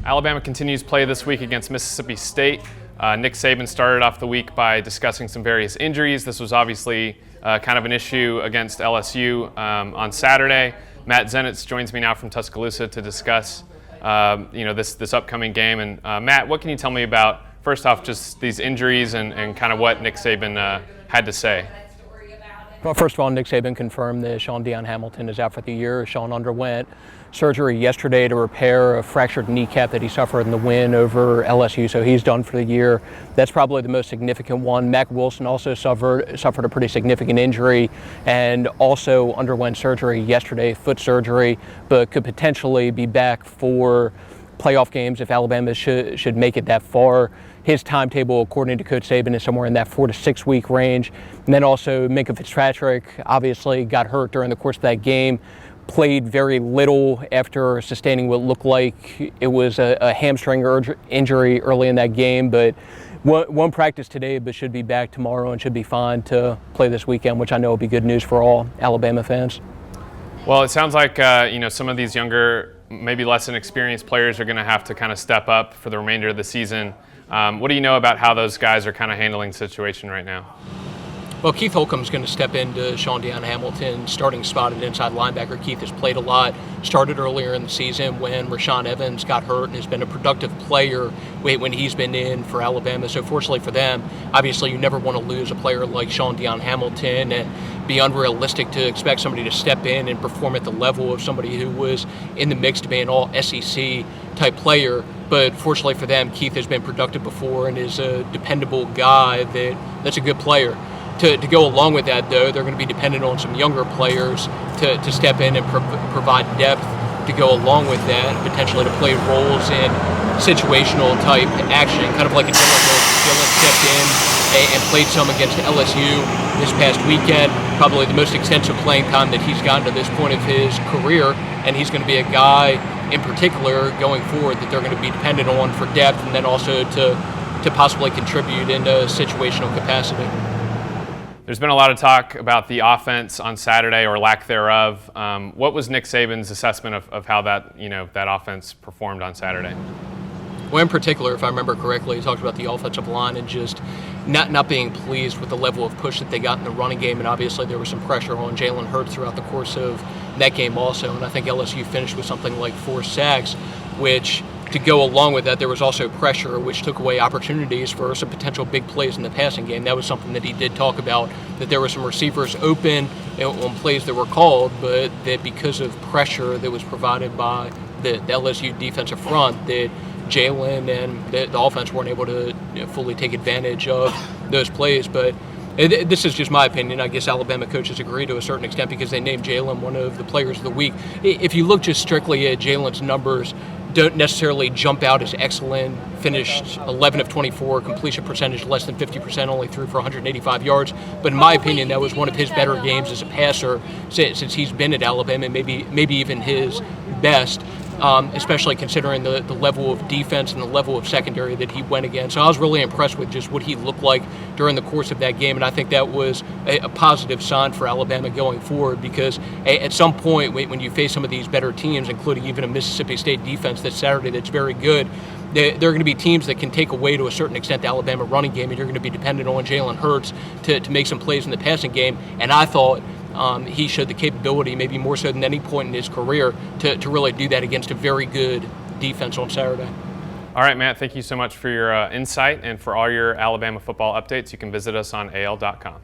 Alabama continues play this week against Mississippi State. Nick Saban started off the week by discussing some various injuries. This was obviously kind of an issue against LSU on Saturday. Matt Zenitz joins me now from Tuscaloosa to discuss this upcoming game. And Matt, what can you tell me about, first off, just these injuries and kind of what Nick Saban had to say? Well, first of all, Nick Saban confirmed that Shaun Dion Hamilton is out for the year. Shaun underwent surgery yesterday to repair a fractured kneecap that he suffered in the win over LSU, so he's done for the year. That's probably the most significant one. Mack also suffered a pretty significant injury and also underwent surgery yesterday, foot surgery, but could potentially be back for playoff games if Alabama should make it that far. His timetable, according to Coach Saban, is somewhere in that 4 to 6 week range. And then also Minkah Fitzpatrick obviously got hurt during the course of that game, played very little after sustaining what looked like it was a hamstring injury early in that game, but won't practice today, but should be back tomorrow and should be fine to play this weekend, which I know will be good news for all Alabama fans. Well, it sounds like some of these younger, maybe less inexperienced players are going to have to kind of step up for the remainder of the season. What do you know about how those guys are kind of handling the situation right now? Well, Keith Holcomb's going to step into Shaun Dion Hamilton's starting spot at inside linebacker. Keith has played a lot, started earlier in the season when Rashaan Evans got hurt and has been a productive player when he's been in for Alabama. So fortunately for them, obviously you never want to lose a player like Shaun Dion Hamilton and be unrealistic to expect somebody to step in and perform at the level of somebody who was in the mix to be an all-SEC type player. But fortunately for them, Keith has been productive before and is a dependable guy that's a good player. To go along with that, though, they're going to be dependent on some younger players to step in and provide depth to go along with that, potentially to play roles in situational type action, kind of like a Dylan stepped in and played some against LSU this past weekend, probably the most extensive playing time that he's gotten to this point of his career, and he's going to be a guy in particular going forward that they're going to be dependent on for depth and then also to possibly contribute in a situational capacity. There's been a lot of talk about the offense on Saturday or lack thereof. What was Nick Saban's assessment of how that offense performed on Saturday? Well, in particular, if I remember correctly, he talked about the offensive line and just not being pleased with the level of push that they got in the running game, and obviously there was some pressure on Jalen Hurts throughout the course of that game also, and I think LSU finished with something like 4 sacks, which to go along with that, there was also pressure, which took away opportunities for some potential big plays in the passing game. That was something that he did talk about, that there were some receivers open on plays that were called, but that because of pressure that was provided by the LSU defensive front, that Jalen and the offense weren't able to fully take advantage of those plays. But this is just my opinion. I guess Alabama coaches agree to a certain extent because they named Jalen one of the players of the week. If you look just strictly at Jalen's numbers, don't necessarily jump out as excellent. Finished 11 of 24, completion percentage less than 50%, only threw for 185 yards. But in my opinion, that was one of his better games as a passer since he's been at Alabama, maybe even his best. Especially considering the level of defense and the level of secondary that he went against. So I was really impressed with just what he looked like during the course of that game, and I think that was a positive sign for Alabama going forward because at some point when you face some of these better teams, including even a Mississippi State defense this Saturday that's very good, there are going to be teams that can take away to a certain extent the Alabama running game, and you're going to be dependent on Jalen Hurts to make some plays in the passing game, and I thought he showed the capability, maybe more so than any point in his career, to really do that against a very good defense on Saturday. All right, Matt, thank you so much for your insight, and for all your Alabama football updates, you can visit us on AL.com.